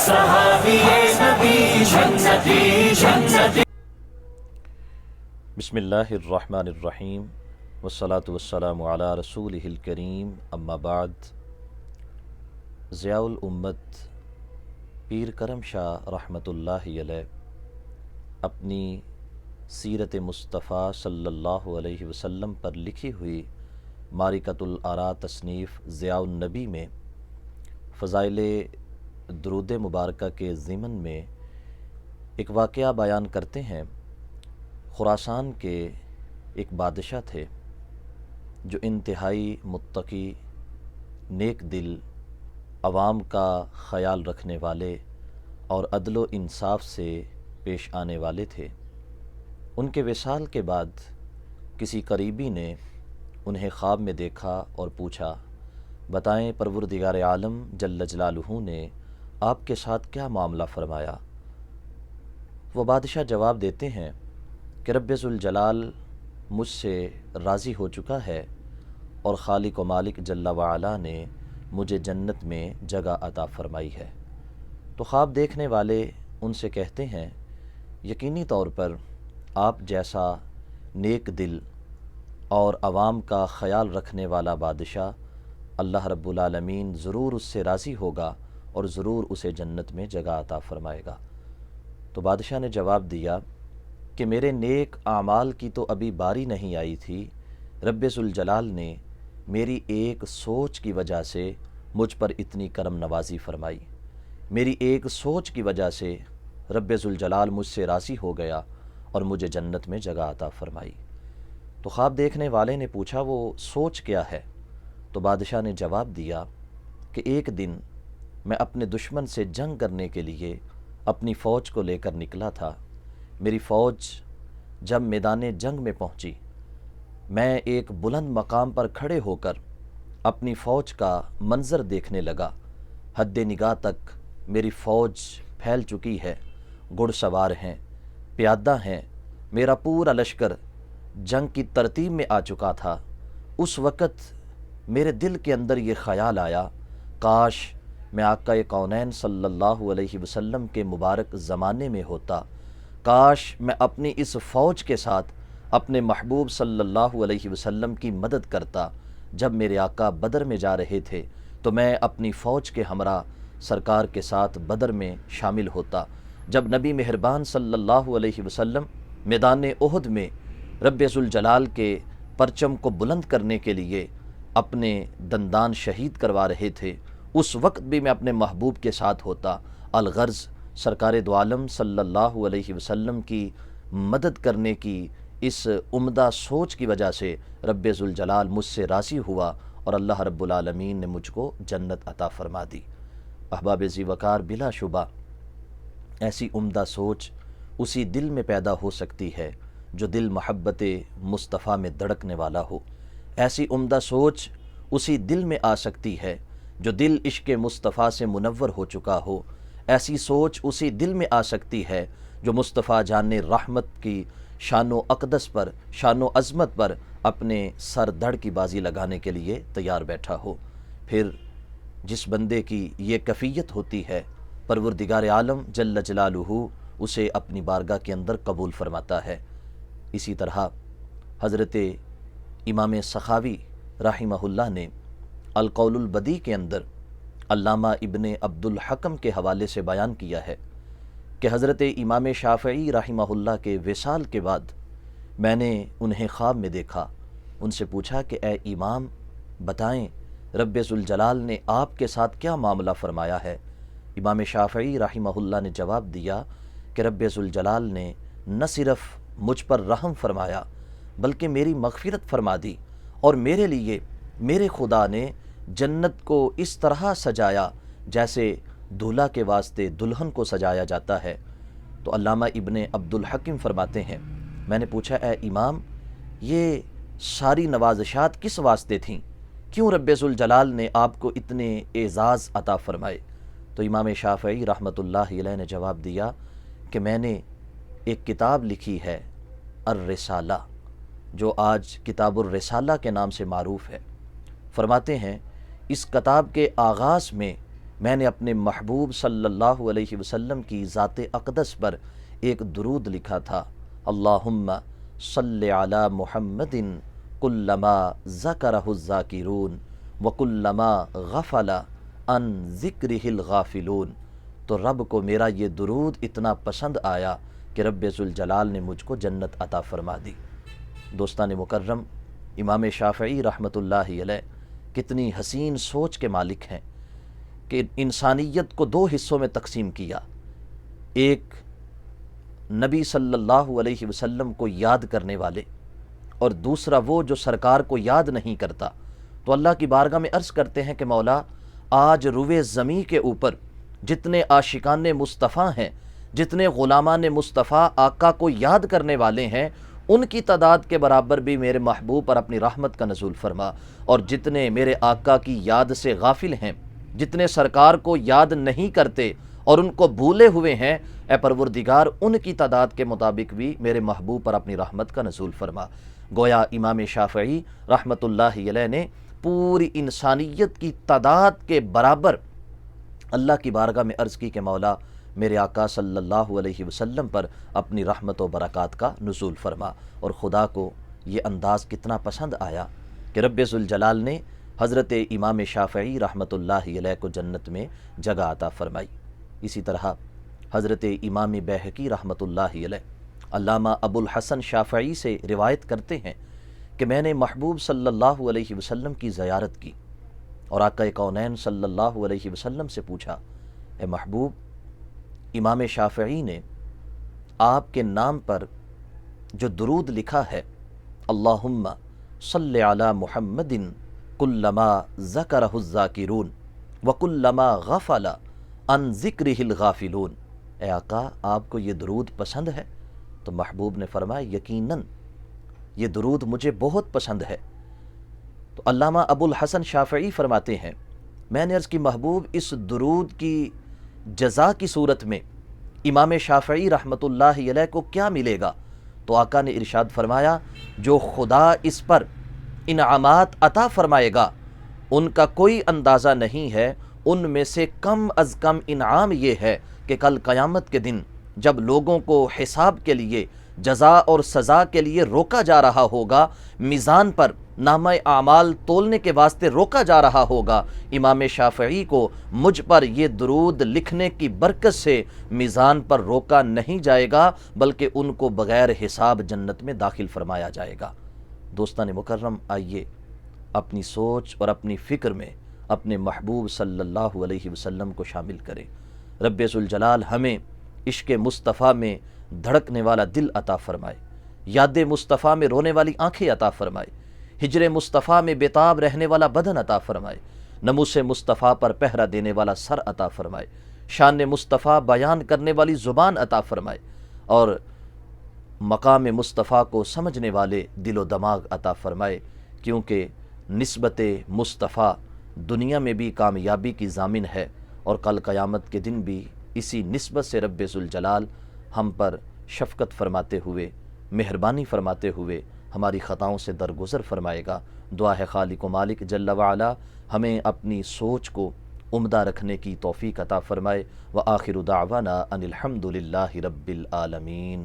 صحابی نبی جنتی جنتی۔ بسم اللہ الرحمن الرحیم والصلاة والسلام علی رسولہ الکریم، اما بعد۔ ضیاء الامت پیر کرم شاہ رحمۃ اللہ علیہ اپنی سیرت مصطفیٰ صلی اللہ علیہ وسلم پر لکھی ہوئی معرکۃ الآراء تصنیف ضیاء النبی میں فضائل درود مبارکہ کے ضمن میں ایک واقعہ بیان کرتے ہیں۔ خراسان کے ایک بادشاہ تھے جو انتہائی متقی، نیک دل، عوام کا خیال رکھنے والے اور عدل و انصاف سے پیش آنے والے تھے۔ ان کے وصال کے بعد کسی قریبی نے انہیں خواب میں دیکھا اور پوچھا، بتائیں پروردگار عالم جل جلالہ نے آپ کے ساتھ کیا معاملہ فرمایا؟ وہ بادشاہ جواب دیتے ہیں کہ رب ذوالجلال مجھ سے راضی ہو چکا ہے اور خالق و مالک جل وعلا نے مجھے جنت میں جگہ عطا فرمائی ہے۔ تو خواب دیکھنے والے ان سے کہتے ہیں، یقینی طور پر آپ جیسا نیک دل اور عوام کا خیال رکھنے والا بادشاہ اللہ رب العالمین ضرور اس سے راضی ہوگا اور ضرور اسے جنت میں جگہ عطا فرمائے گا۔ تو بادشاہ نے جواب دیا کہ میرے نیک اعمال کی تو ابھی باری نہیں آئی تھی، رب ذوالجلال نے میری ایک سوچ کی وجہ سے مجھ پر اتنی کرم نوازی فرمائی، میری ایک سوچ کی وجہ سے رب ذوالجلال مجھ سے راضی ہو گیا اور مجھے جنت میں جگہ عطا فرمائی۔ تو خواب دیکھنے والے نے پوچھا، وہ سوچ کیا ہے؟ تو بادشاہ نے جواب دیا کہ ایک دن میں اپنے دشمن سے جنگ کرنے کے لیے اپنی فوج کو لے کر نکلا تھا۔ میری فوج جب میدان جنگ میں پہنچی، میں ایک بلند مقام پر کھڑے ہو کر اپنی فوج کا منظر دیکھنے لگا۔ حد نگاہ تک میری فوج پھیل چکی ہے، گھڑ سوار ہیں، پیادہ ہیں، میرا پورا لشکر جنگ کی ترتیب میں آ چکا تھا۔ اس وقت میرے دل کے اندر یہ خیال آیا، کاش میں آقا کونین صلی اللہ علیہ وسلم کے مبارک زمانے میں ہوتا، کاش میں اپنی اس فوج کے ساتھ اپنے محبوب صلی اللہ علیہ وسلم کی مدد کرتا۔ جب میرے آقا بدر میں جا رہے تھے تو میں اپنی فوج کے ہمراہ سرکار کے ساتھ بدر میں شامل ہوتا۔ جب نبی مہربان صلی اللہ علیہ وسلم میدان احد میں رب ذوالجلال کے پرچم کو بلند کرنے کے لیے اپنے دندان شہید کروا رہے تھے، اس وقت بھی میں اپنے محبوب کے ساتھ ہوتا۔ الغرض سرکار دو عالم صلی اللہ علیہ وسلم کی مدد کرنے کی اس عمدہ سوچ کی وجہ سے رب ذوالجلال مجھ سے راضی ہوا اور اللہ رب العالمین نے مجھ کو جنت عطا فرما دی۔ احباب ذی وقار، بلا شبہ ایسی عمدہ سوچ اسی دل میں پیدا ہو سکتی ہے جو دل محبت مصطفیٰ میں دھڑکنے والا ہو۔ ایسی عمدہ سوچ اسی دل میں آ سکتی ہے جو دل عشق مصطفیٰ سے منور ہو چکا ہو۔ ایسی سوچ اسی دل میں آ سکتی ہے جو مصطفیٰ جان رحمت کی شان و اقدس پر، شان و عظمت پر اپنے سر دھڑ کی بازی لگانے کے لیے تیار بیٹھا ہو۔ پھر جس بندے کی یہ کیفیت ہوتی ہے، پروردگار عالم جل جلالہ اسے اپنی بارگاہ کے اندر قبول فرماتا ہے۔ اسی طرح حضرت امام سخاوی رحمہ اللہ نے القول البدیع کے اندر علامہ ابن عبد الحکم کے حوالے سے بیان کیا ہے کہ حضرت امام شافعی رحمہ اللہ کے وصال کے بعد میں نے انہیں خواب میں دیکھا۔ ان سے پوچھا کہ اے امام، بتائیں رب ذوالجلال نے آپ کے ساتھ کیا معاملہ فرمایا ہے؟ امام شافعی رحمہ اللہ نے جواب دیا کہ رب ذوالجلال نے نہ صرف مجھ پر رحم فرمایا بلکہ میری مغفرت فرما دی، اور میرے لیے میرے خدا نے جنت کو اس طرح سجایا جیسے دولہا کے واسطے دلہن کو سجایا جاتا ہے۔ تو علامہ ابن عبد الحکم فرماتے ہیں، میں نے پوچھا اے امام، یہ ساری نوازشات کس واسطے تھیں؟ کیوں رب ذوالجلال نے آپ کو اتنے اعزاز عطا فرمائے؟ تو امام شافعی رحمۃ اللہ علیہ نے جواب دیا کہ میں نے ایک کتاب لکھی ہے الرسالہ، جو آج کتاب الرسالہ کے نام سے معروف ہے۔ فرماتے ہیں اس کتاب کے آغاز میں میں نے اپنے محبوب صلی اللہ علیہ وسلم کی ذات اقدس پر ایک درود لکھا تھا، اللہم صلی علی محمد کلما ذکرہ الذاکرون وکلما غفل عن ذکرہ الغافلون۔ تو رب کو میرا یہ درود اتنا پسند آیا کہ رب ذوالجلال نے مجھ کو جنت عطا فرما دی۔ دوستان مکرم، امام شافعی رحمۃ اللہ علیہ کتنی حسین سوچ کے مالک ہیں کہ انسانیت کو دو حصوں میں تقسیم کیا، ایک نبی صلی اللہ علیہ وسلم کو یاد کرنے والے اور دوسرا وہ جو سرکار کو یاد نہیں کرتا۔ تو اللہ کی بارگاہ میں عرض کرتے ہیں کہ مولا، آج روئے زمیں کے اوپر جتنے عاشقان مصطفیٰ ہیں، جتنے غلامان مصطفیٰ آقا کو یاد کرنے والے ہیں، ان کی تعداد کے برابر بھی میرے محبوب پر اپنی رحمت کا نزول فرما، اور جتنے میرے آقا کی یاد سے غافل ہیں، جتنے سرکار کو یاد نہیں کرتے اور ان کو بھولے ہوئے ہیں، اے پروردگار ان کی تعداد کے مطابق بھی میرے محبوب پر اپنی رحمت کا نزول فرما۔ گویا امام شافعی رحمۃ اللہ علیہ نے پوری انسانیت کی تعداد کے برابر اللہ کی بارگاہ میں عرض کی کہ مولا، میرے آقا صلی اللہ علیہ وسلم پر اپنی رحمت و برکات کا نزول فرما۔ اور خدا کو یہ انداز کتنا پسند آیا کہ رب ذوالجلال نے حضرت امام شافعی رحمۃ اللہ علیہ کو جنت میں جگہ عطا فرمائی۔ اسی طرح حضرت امام بیہقی رحمۃ اللہ علیہ علامہ ابو الحسن شافعی سے روایت کرتے ہیں کہ میں نے محبوب صلی اللہ علیہ وسلم کی زیارت کی اور آقا کونین صلی اللہ علیہ وسلم سے پوچھا، اے محبوب، امام شافعی نے آپ کے نام پر جو درود لکھا ہے، اللہم صلی علی محمد کلما ذکرہ الذاکرون وکلما غفل عن ذکرہ الغافلون، اے آقا آپ کو یہ درود پسند ہے؟ تو محبوب نے فرمایا یقیناً یہ درود مجھے بہت پسند ہے۔ تو علامہ ابو الحسن شافعی فرماتے ہیں، میں نے عرض کی محبوب، اس درود کی جزا کی صورت میں امام شافعی رحمۃ اللہ علیہ کو کیا ملے گا؟ تو آقا نے ارشاد فرمایا، جو خدا اس پر انعامات عطا فرمائے گا ان کا کوئی اندازہ نہیں ہے۔ ان میں سے کم از کم انعام یہ ہے کہ کل قیامت کے دن جب لوگوں کو حساب کے لیے، جزا اور سزا کے لیے روکا جا رہا ہوگا، میزان پر نامہ اعمال تولنے کے واسطے روکا جا رہا ہوگا، امام شافعی کو مجھ پر یہ درود لکھنے کی برکت سے میزان پر روکا نہیں جائے گا، بلکہ ان کو بغیر حساب جنت میں داخل فرمایا جائے گا۔ دوستان مکرم، آئیے اپنی سوچ اور اپنی فکر میں اپنے محبوب صلی اللہ علیہ وسلم کو شامل کریں۔ رب ذوالجلال ہمیں عشق مصطفیٰ میں دھڑکنے والا دل عطا فرمائے، یاد مصطفیٰ میں رونے والی آنکھیں عطا فرمائے، ہجر مصطفیٰ میں بےتاب رہنے والا بدن عطا فرمائے، ناموس مصطفیٰ پر پہرا دینے والا سر عطا فرمائے، شان مصطفیٰ بیان کرنے والی زبان عطا فرمائے، اور مقام مصطفیٰ کو سمجھنے والے دل و دماغ عطا فرمائے، کیونکہ نسبت مصطفیٰ دنیا میں بھی کامیابی کی ضامن ہے، اور کل قیامت کے دن بھی اسی نسبت سے رب ذوالجلال ہم پر شفقت فرماتے ہوئے، مہربانی فرماتے ہوئے ہماری خطاؤں سے درگزر فرمائے گا۔ دعا ہے خالق و مالک جل وعلا ہمیں اپنی سوچ کو عمدہ رکھنے کی توفیق عطا فرمائے۔ وآخر دعوانا ان الحمد للہ رب العالمین۔